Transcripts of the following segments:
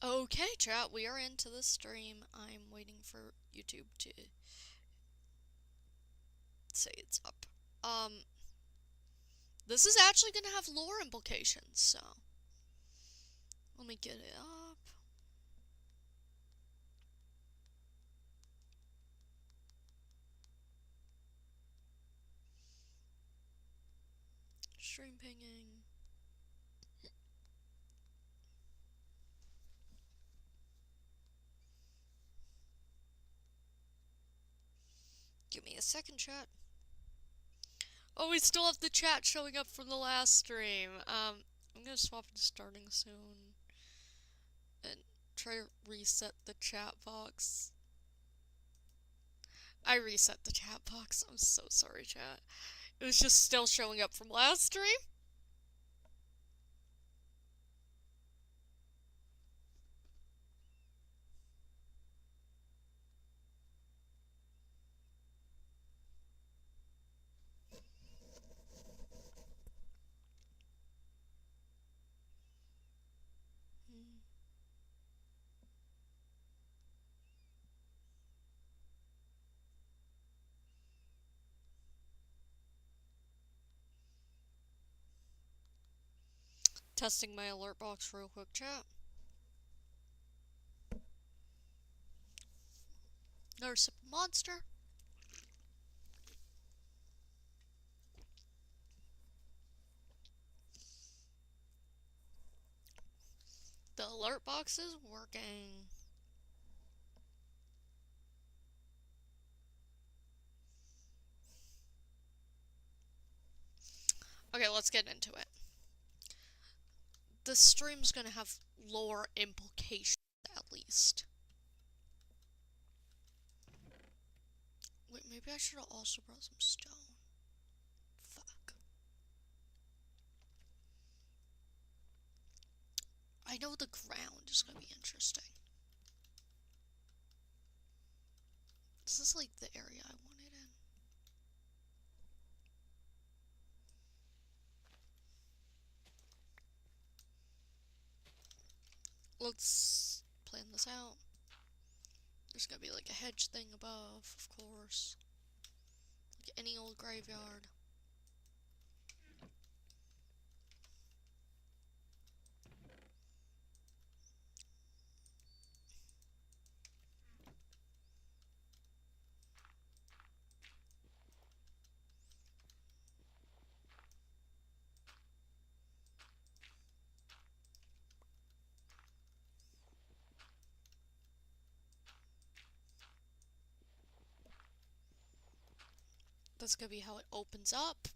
Okay, chat, we are into the stream. I'm waiting for YouTube to say it's up. Um, this is actually gonna have lore implications, so let me get it up. Stream pinging. Give me a second, chat. Oh, we still have the chat showing up from the last stream. I'm gonna swap to starting soon and try to reset the chat box. I reset the chat box. I'm so sorry, chat. It was just still showing up from last stream. Testing my alert box real quick, chat. Another sip of Monster. The alert box is working. Okay, let's get into it. The stream's gonna have lore implications, at least. Wait, maybe I should have also brought some stone. Fuck. I know the ground is gonna be interesting. This is like the area I wanted in. Let's plan this out. There's gonna be like a hedge thing above, of course. Like any old graveyard. That's gonna be how it opens up.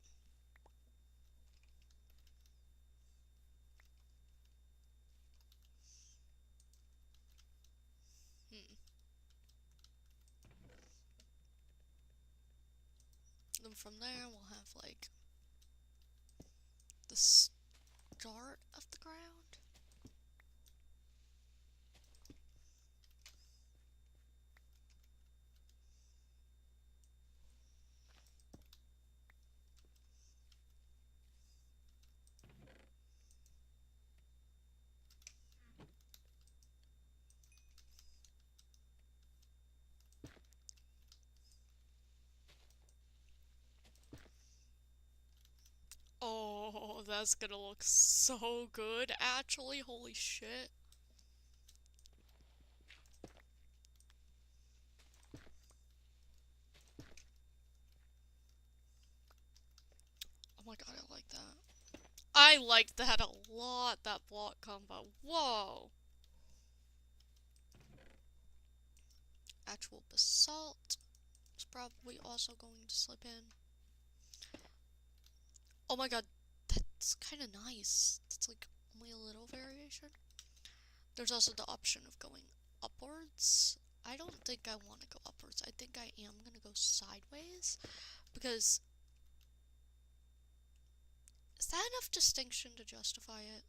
Then from there, we'll have like the start of the ground. Oh, that's gonna look so good, actually. Holy shit. Oh my god, I like that. I like that a lot, that block combo. Whoa. Actual basalt is probably also going to slip in. Oh my god, that's kind of nice. It's like only a little variation. There's also the option of going upwards. I don't think I want to go upwards. I think I am going to go sideways. Because is that enough distinction to justify it?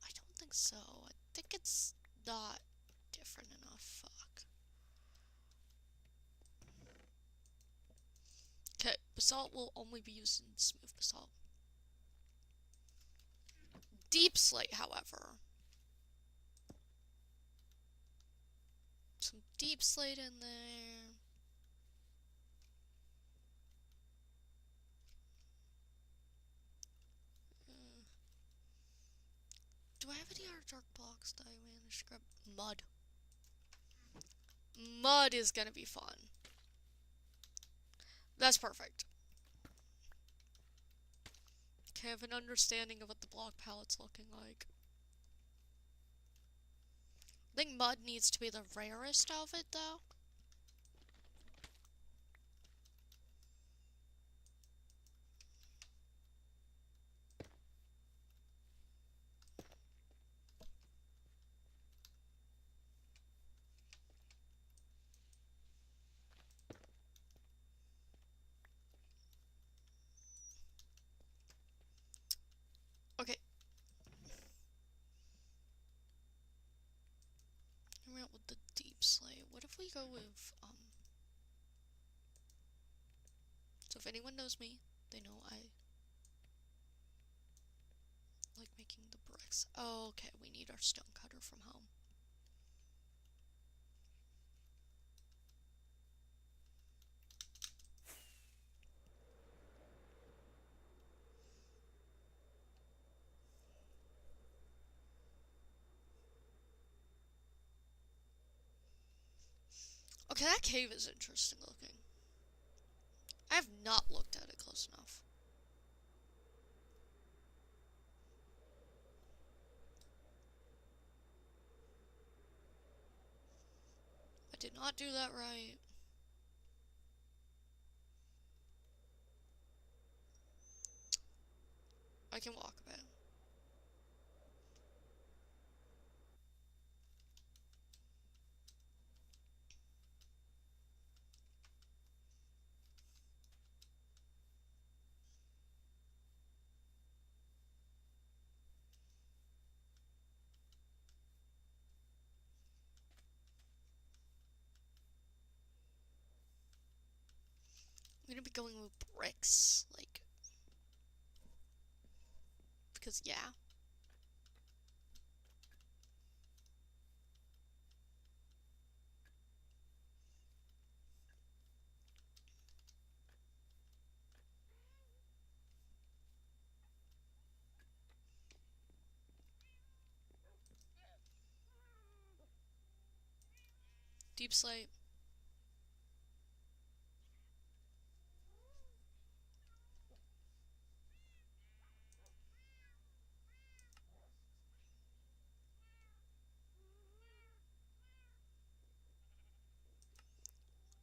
I don't think so. I think it's not different enough. Fuck. Okay, basalt will only be used in smooth basalt. deep slate, however. Some deep slate in there. Do I have any other dark blocks that I managed to grab? Mud. Mud is gonna be fun. That's perfect. Okay, I have an understanding of what the block palette's looking like. I think mud needs to be the rarest of it, though. Okay. We went with the deep slate. What if we go with, So if anyone knows me, they know I like making the bricks. Oh, okay, we need our stone cutter from home. Okay, that cave is interesting looking. I have not looked at it close enough. I did not do that right. I can walk a bit. I'm gonna be going with bricks, like, because yeah. Deep slate.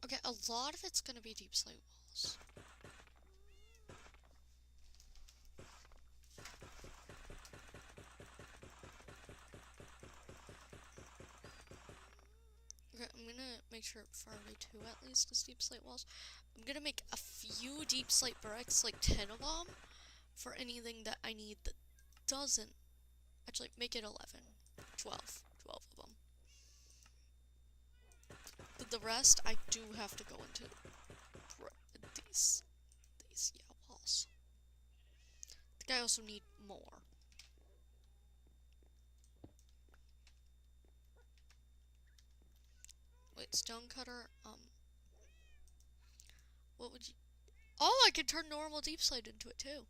Okay, a lot of it's gonna be deep slate walls. Okay, I'm gonna make sure Faraday 2 at least is deep slate walls. I'm gonna make a few deep slate bricks, like 10 of them, for anything that I need that doesn't. Actually, make it 11. 12 of them. But the rest, I do have to go into these walls. I think I also need more. Wait, stonecutter, what would you... Oh, I could turn normal deep slate into it too.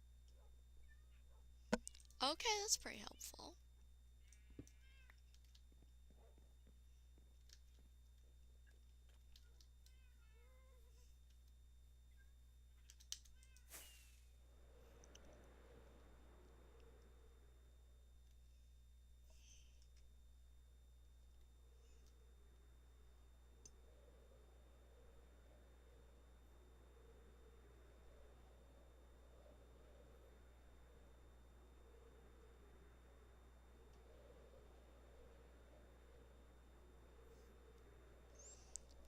Okay, that's pretty helpful.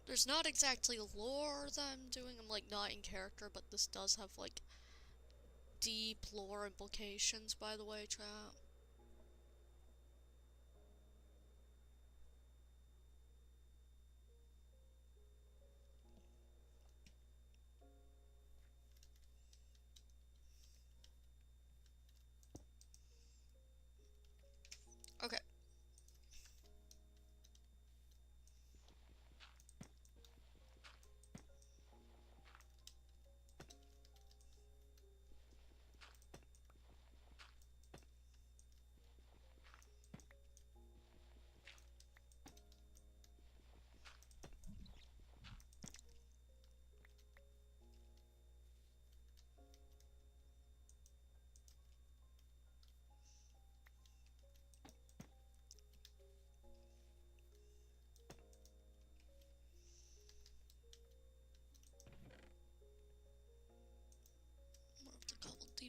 There's not exactly lore that I'm doing. I'm like not in character, but this does have like deep lore implications, by the way, chat.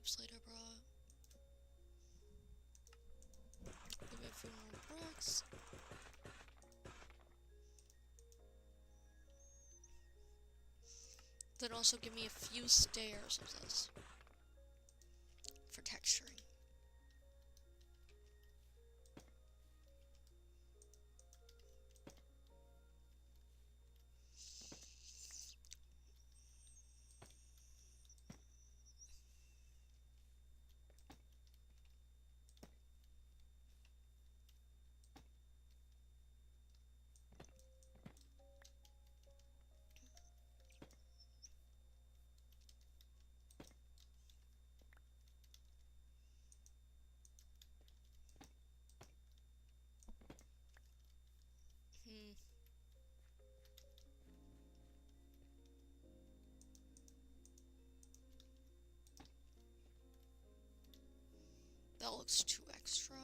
deep slate I brought. Give me a few more bricks. Then also give me a few stairs of this for texturing. That looks too extra.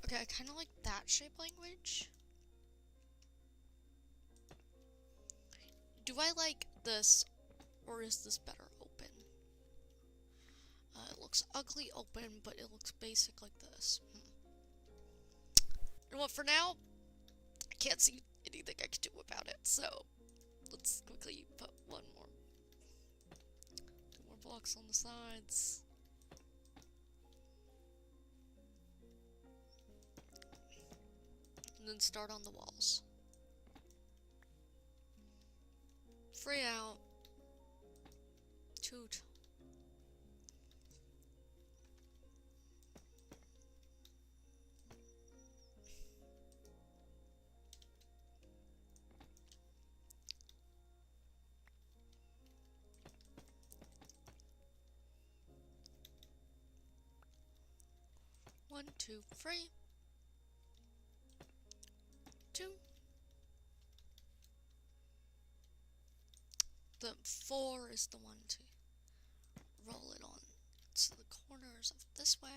Okay, I kind of like that shape language. Do I like this, or is this better open? It looks ugly open, but it looks basic like this. You know what, for now, I can't see anything I can do about it, so let's quickly put one more. 2 more blocks on the sides. And then start on the walls. Free out. Toot. One, two, 3. 2. The 4 is the one to roll it on to the corners of this way.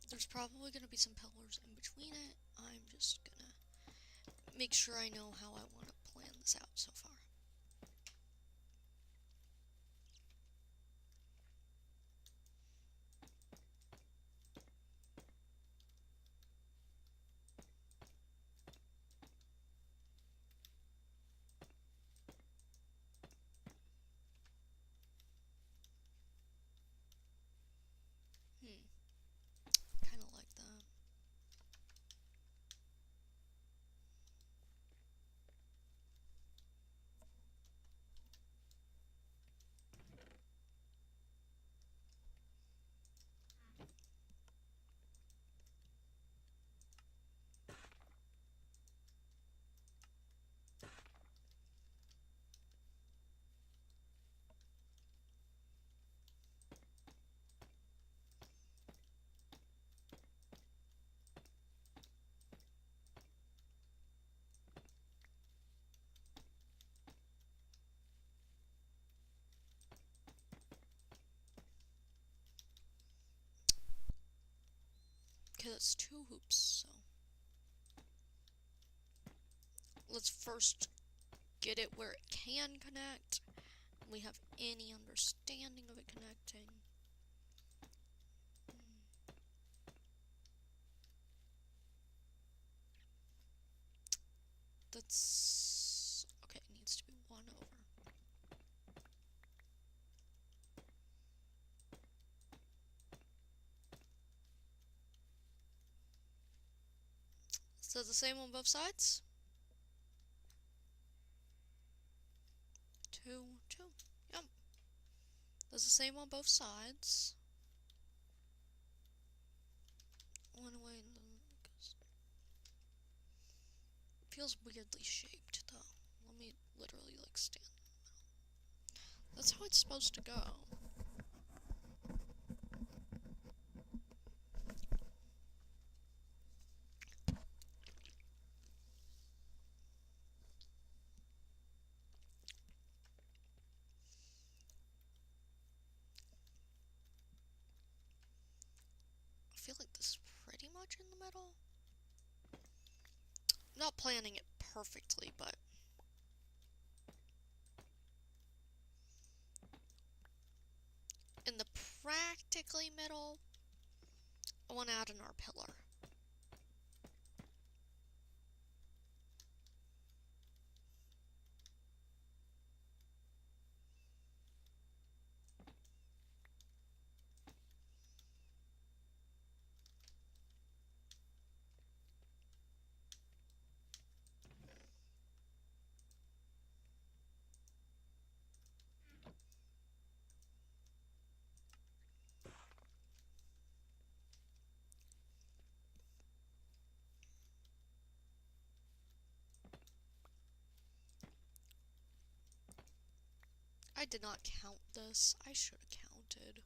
There's probably going to be some pillars in between it. I'm just going to make sure I know how I want to plan this out so far. Kind of like that. Okay, that's 2 hoops, so let's first get it where it can connect. We have any understanding of it connecting. That's okay, it needs to be 1 over. So the same on both sides. 2, 2. Yep. Does the same on both sides. 1 away and then feels weirdly shaped though. Let me literally like stand in the middle. That's how it's supposed to go. much in the middle. Not planning it perfectly, but in the practically middle, I want to add an R pillar. I did not count this. I should have counted.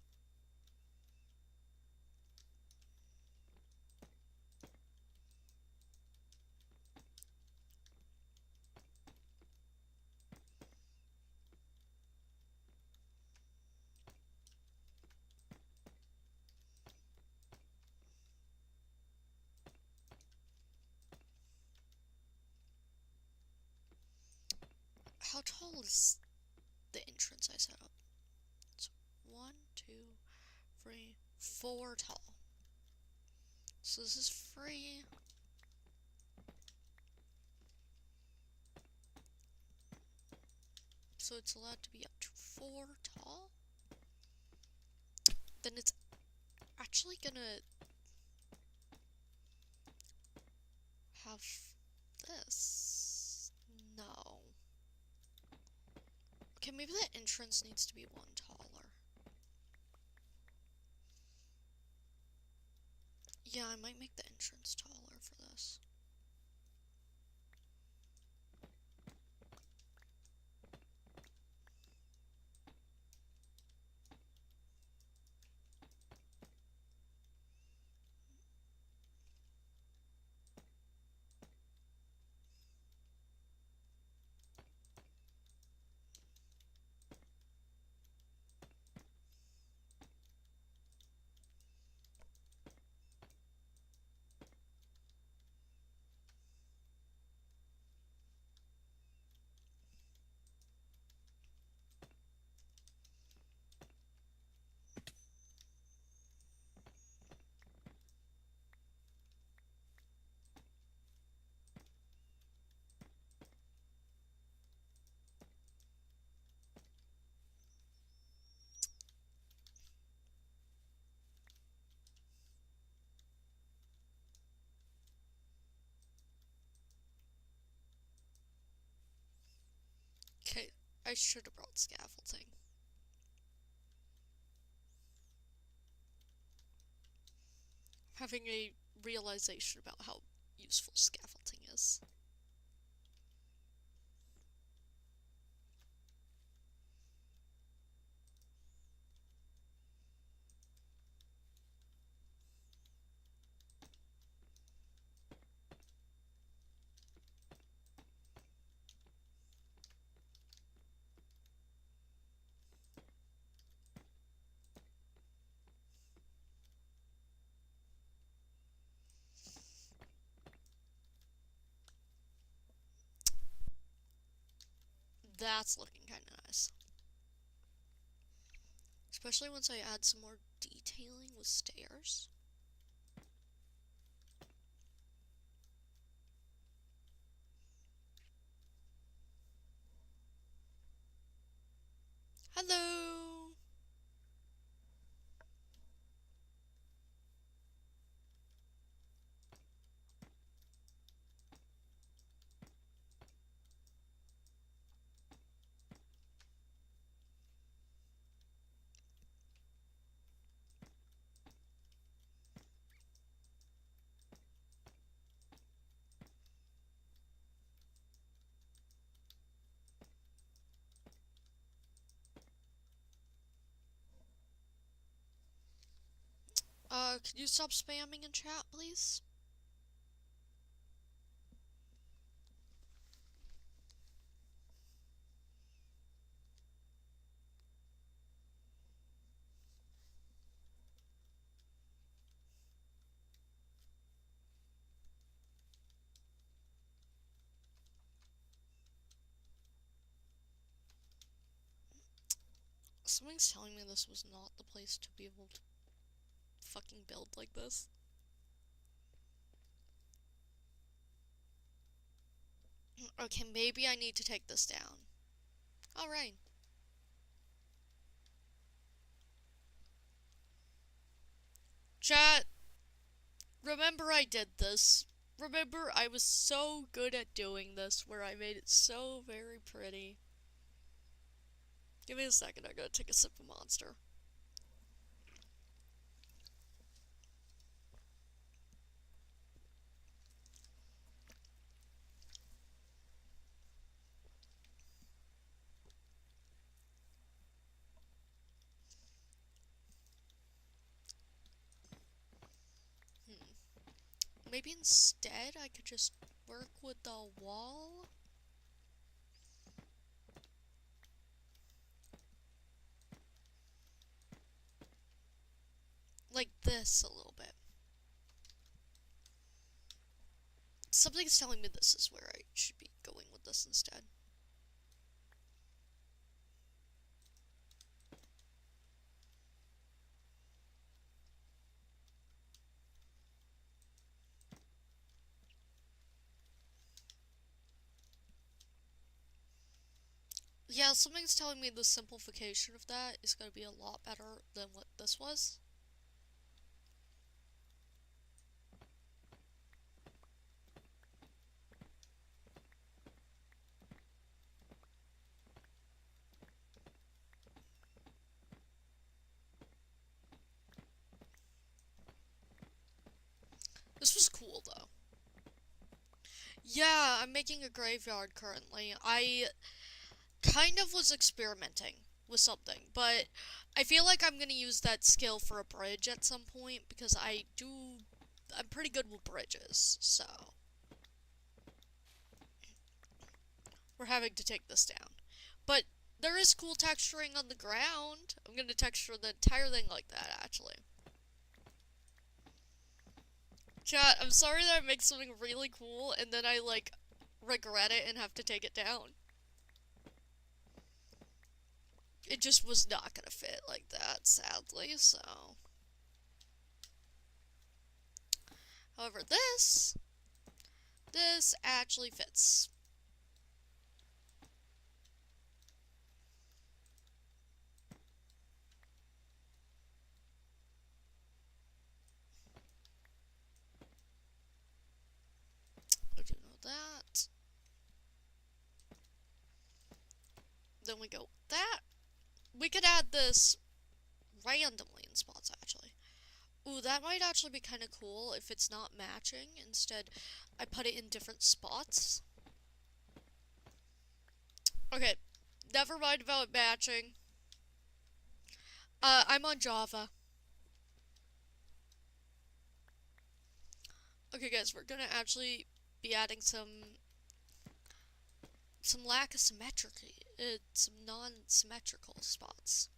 How tall is the entrance I set up? It's 1, 2, 3, 4 tall. So this is free. So it's allowed to be up to 4 tall. Then it's actually gonna have this. No. Okay, maybe the entrance needs to be 1 taller. Yeah, I might make the entrance taller for this. Okay, I should have brought scaffolding. Having a realization about how useful scaffolding is. That's looking kind of nice. Especially once I add some more detailing with stairs. Hello! Could you stop spamming in chat, please? Something's telling me this was not the place to be able to fucking build like this. Okay, maybe I need to take this down. Alright. Chat, remember I did this. Remember I was so good at doing this, where I made it so very pretty. Give me a second, I gotta take a sip of Monster. Maybe instead I could just work with the wall? Like this a little bit. Something's telling me this is where I should be going with this instead. Yeah, something's telling me the simplification of that is going to be a lot better than what this was. This was cool, though. Yeah, I'm making a graveyard currently. I kind of was experimenting with something, but I feel like I'm gonna use that skill for a bridge at some point, because I'm pretty good with bridges, so. We're having to take this down. But there is cool texturing on the ground. I'm gonna texture the entire thing like that, actually. Chat, I'm sorry that I make something really cool and then I, like, regret it and have to take it down. It just was not gonna fit like that, sadly, so. However, this actually fits. I do know that. Then we go that. We could add this randomly in spots, actually. Ooh, that might actually be kind of cool if it's not matching. Instead, I put it in different spots. Okay, never mind about matching. I'm on Java. Okay, guys, we're gonna actually be adding some lack of symmetry, some non-symmetrical spots.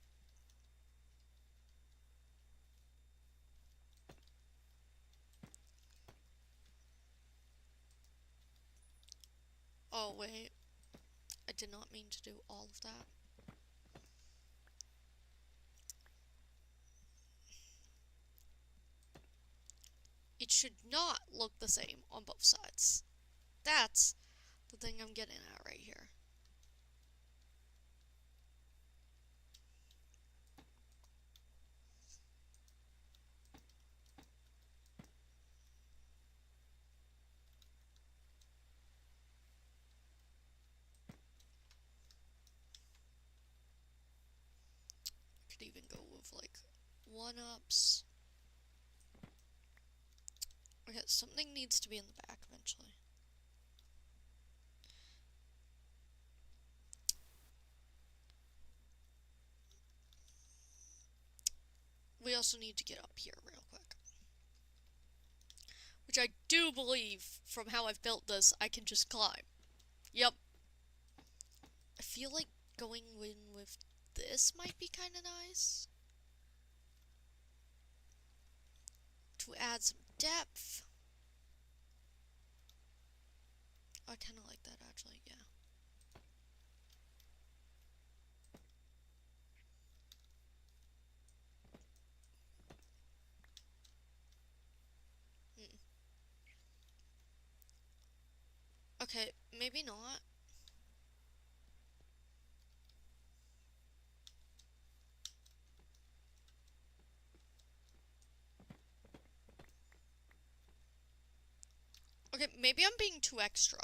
Oh, wait. I did not mean to do all of that. It should not look the same on both sides. That's the thing I'm getting at right here. Could even go with, like, one-ups. Okay, something needs to be in the back eventually. We also need to get up here real quick. Which I do believe, from how I've built this, I can just climb. Yep. I feel like going in with this might be kind of nice. To add some depth. I kind of like that, actually, yeah. Okay, maybe not. Okay, maybe I'm being too extra.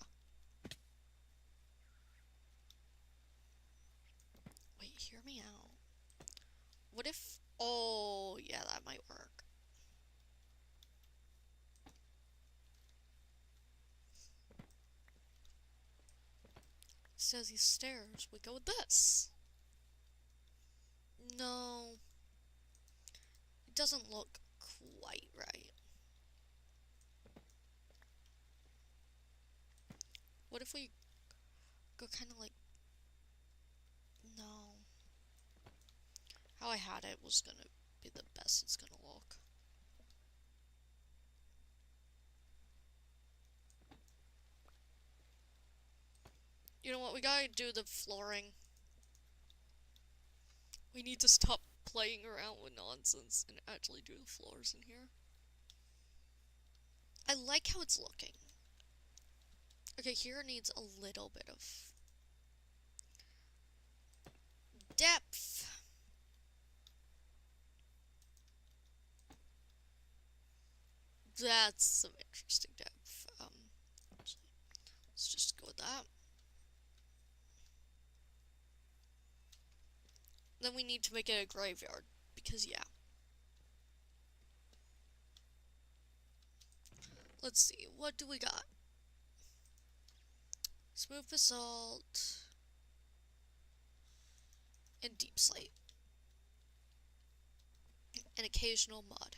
Wait, hear me out. What if... Oh, yeah, that might work. So these stairs, we go with this. No. It doesn't look quite right. What if we go kind of like... No. How I had it was gonna be the best it's gonna look. You know what, we gotta do the flooring. We need to stop playing around with nonsense and actually do the floors in here. I like how it's looking. Okay, here needs a little bit of depth. That's some interesting depth. Let's just go with that. Then we need to make it a graveyard, because yeah. Let's see, what do we got? Smooth basalt and deep slate. And occasional mud.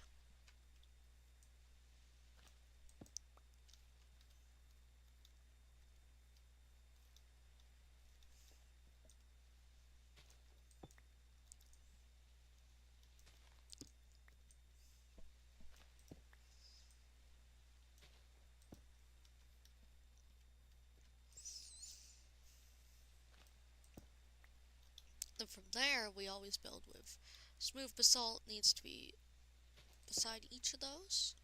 Then from there, we always build with smooth basalt needs to be beside each of those.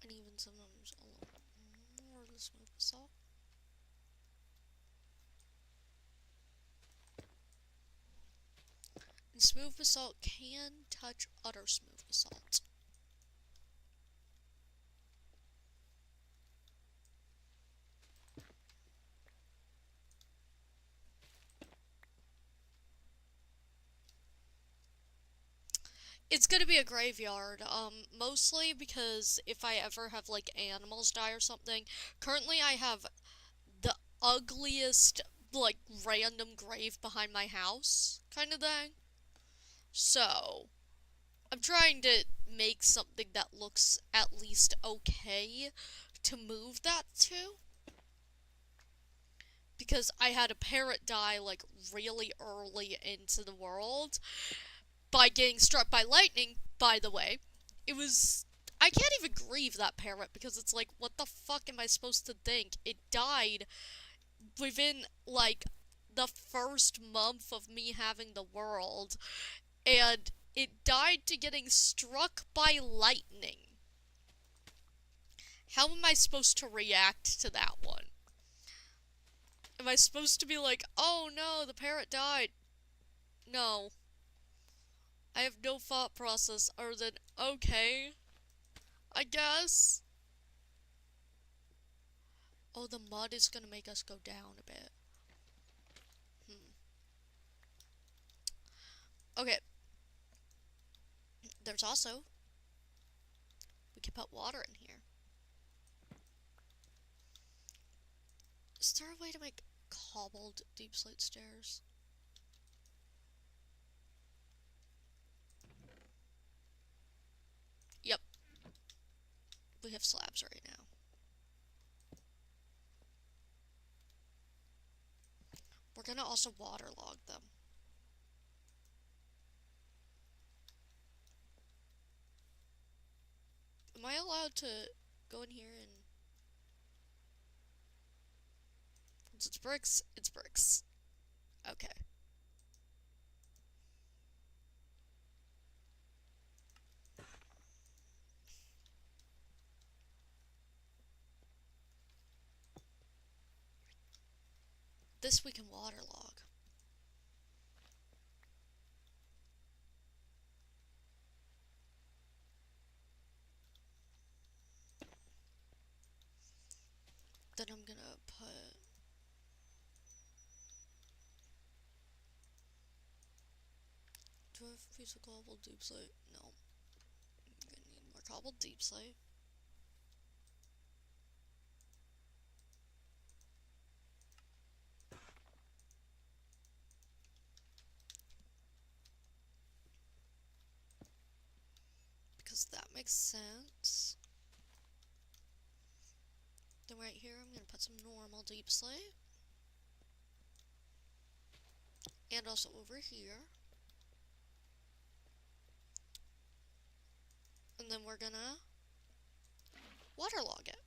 And even sometimes a little more of the smooth basalt. And smooth basalt can touch other smooth basalt. It's gonna be a graveyard, mostly because if I ever have, like, animals die or something. Currently, I have the ugliest, like, random grave behind my house, kind of thing. So, I'm trying to make something that looks at least okay to move that to. Because I had a parrot die, like, really early into the world by getting struck by lightning, by the way. It was... I can't even grieve that parrot because it's like, what the fuck am I supposed to think? It died within, like, the first month of me having the world, and it died to getting struck by lightning. How am I supposed to react to that one? Am I supposed to be like, oh no, the parrot died? No. I have no thought process other than, okay, I guess. Oh, the mud is gonna make us go down a bit. Okay. There's also... we can put water in here. Is there a way to make cobbled deep slate stairs? Yep. We have slabs right now. We're gonna also waterlog them. Am I allowed to go in here and... Once it's bricks, it's bricks. Okay. This we can waterlog. Then I'm gonna put... Do I have a piece of cobbled deep slate? No. I'm gonna need more cobbled deep slate. Because that makes sense. Then right here, I'm gonna put some normal deep slate. And also over here. And then we're gonna waterlog it.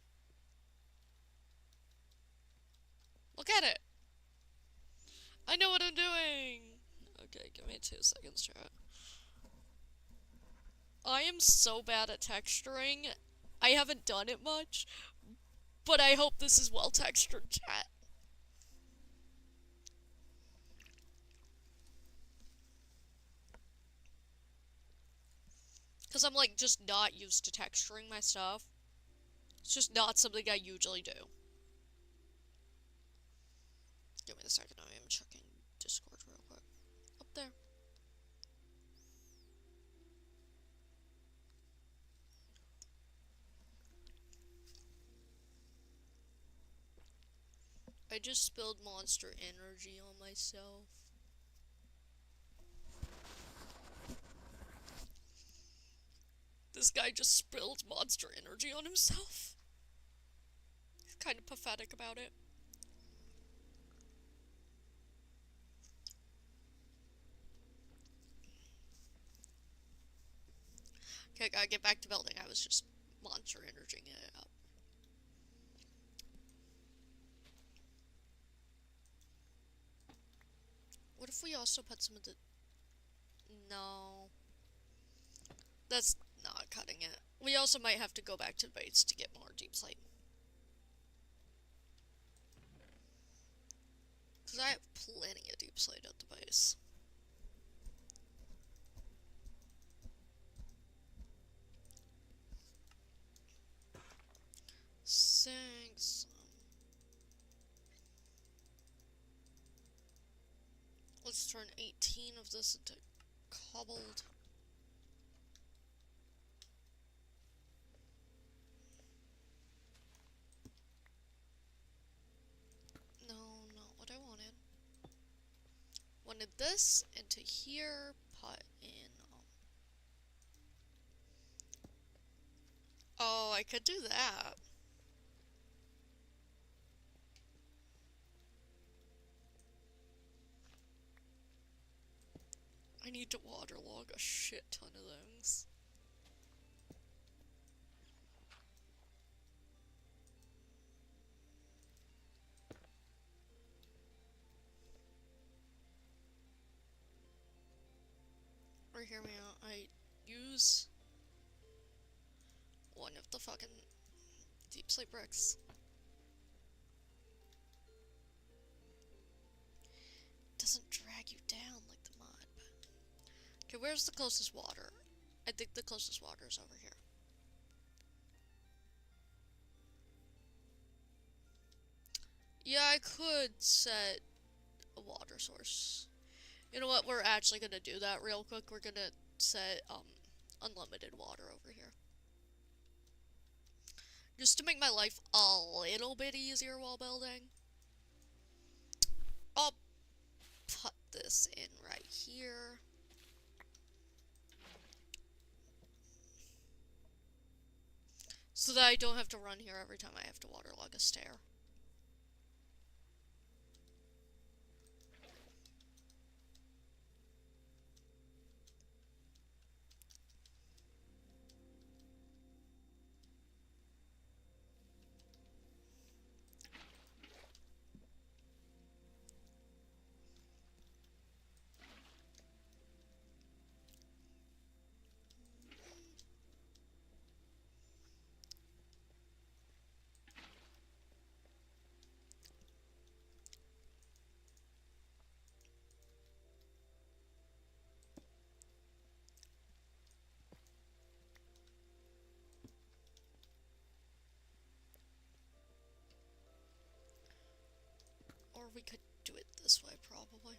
Look at it! I know what I'm doing! Okay, give me 2 seconds, chat. I am so bad at texturing. I haven't done it much, but I hope this is well textured, chat. Because I'm like just not used to texturing my stuff. It's just not something I usually do. Give me a second, I am checking Discord real quick. Up there. I just spilled Monster Energy on myself. This guy just spilled Monster Energy on himself. He's kind of pathetic about it. Okay, gotta get back to building. I was just Monster Energying it up. What if we also put some of the... No. That's not cutting it. We also might have to go back to the base to get more deep slate. Because I have plenty of deep slate at the base. Thanks. Let's turn 18 of this into cobbled. No, not what I wanted. Wanted this into here, put in... Oh, I could do that. I need to waterlog a shit ton of things. Or hear me out, I use one of the fucking deep slate bricks. Doesn't drag you down like the mod, but... Okay, where's the closest water? I think the closest water is over here. Yeah, I could set a water source. You know what, we're actually gonna do that real quick. We're gonna set, unlimited water over here. Just to make my life a little bit easier while building. I'll put this in right here. So that I don't have to run here every time I have to waterlog a stair. Or we could do it this way, probably.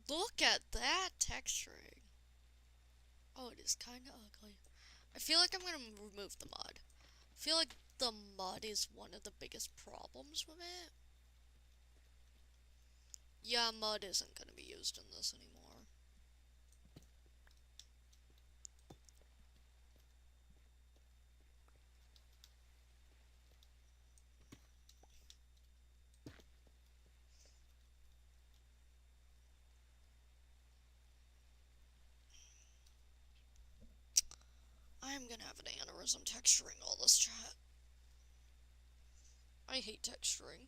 Look at that texturing. Oh, it is kind of ugly. I feel like I'm gonna remove the mud. I feel like the mud is one of the biggest problems with it. Yeah, mud isn't gonna be used in this anymore. I'm gonna have an aneurysm texturing all this chat. I hate texturing.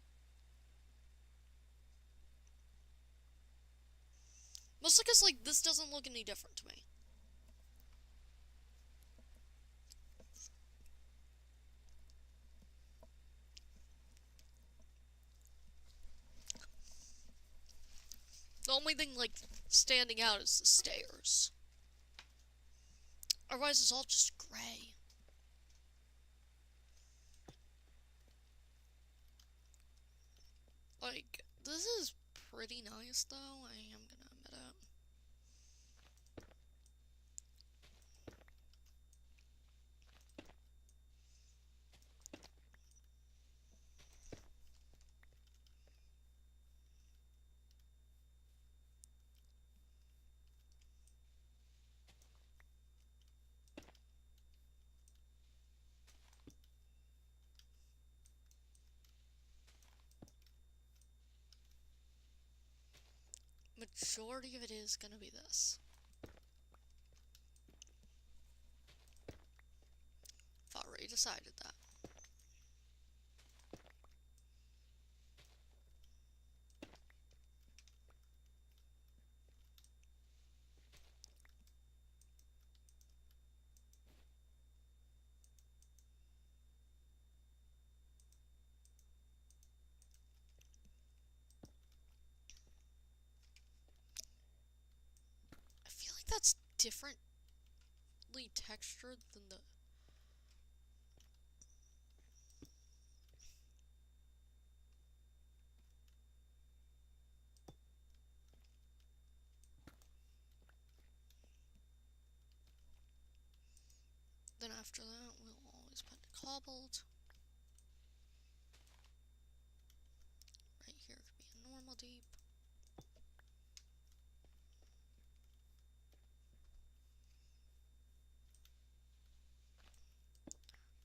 Mostly because, like, this doesn't look any different to me. The only thing, like, standing out is the stairs. Otherwise, it's all just gray. Like, this is pretty nice, though. I am gonna admit it. Majority of it is gonna be this. I've already decided that. I feel like that's differently textured than the... Then after that, we'll always put cobbled. Right here could be a normal deep.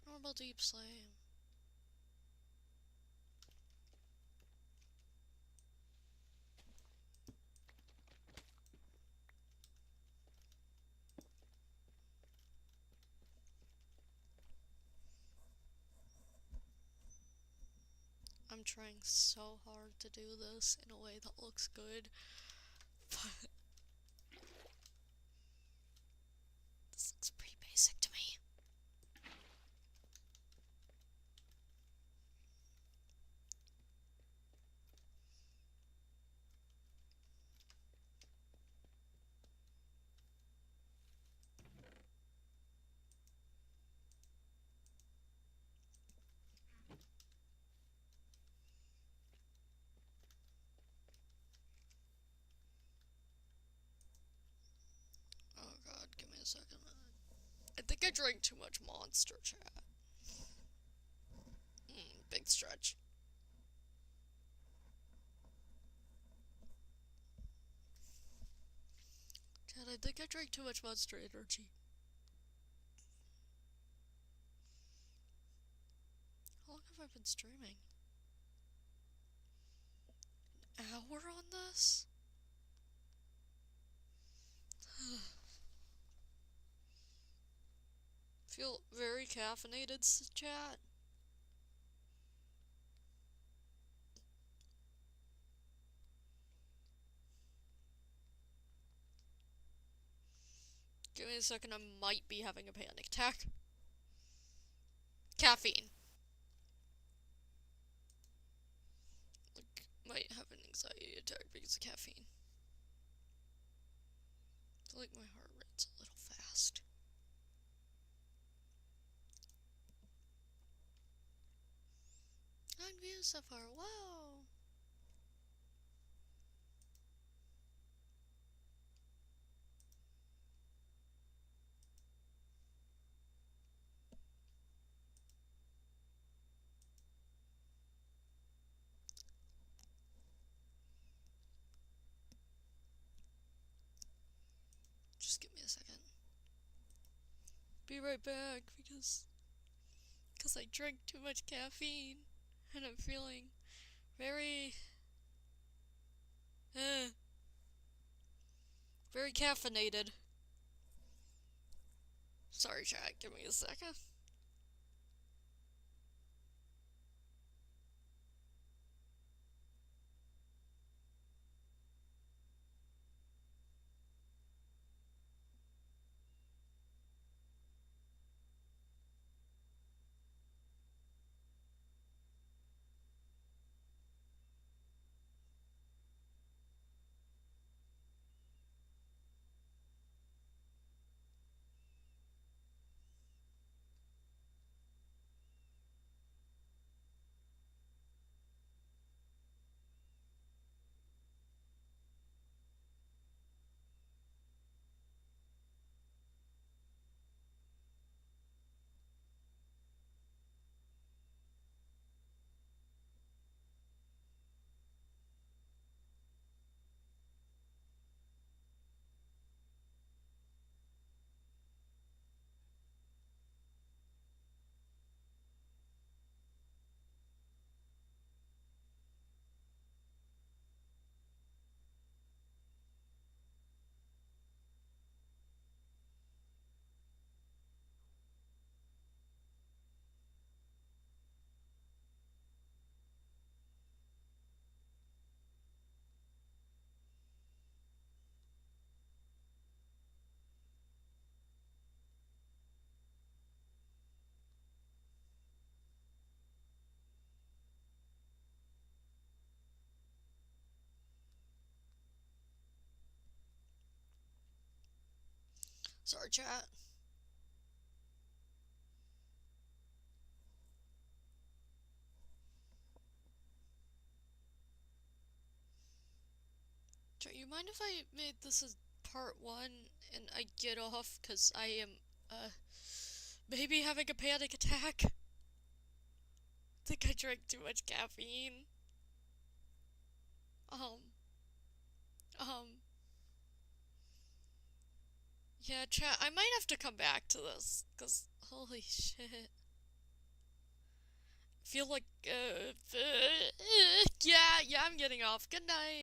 Normal deep slate. I'm trying so hard to do this in a way that looks good, but this looks pretty basic to me. second. I think I drank too much Monster, chat. Big stretch. Chat, I think I drank too much Monster Energy. How long have I been streaming? An hour on this? Feel very caffeinated, chat. Give me a second, I might be having a panic attack. Caffeine. Like, might have an anxiety attack because of caffeine. I feel like my heart rate's a little fast. 9 views so far, wow! Just give me a second. Be right back because I drank too much caffeine and I'm feeling very very caffeinated. Sorry, chat, give me a second. Sorry, chat. Chat, you mind if I made this as part 1 and I get off because I am, maybe having a panic attack? I think I drank too much caffeine. Um, yeah, chat, I might have to come back to this, because, holy shit. Feel like, yeah, I'm getting off. Good night.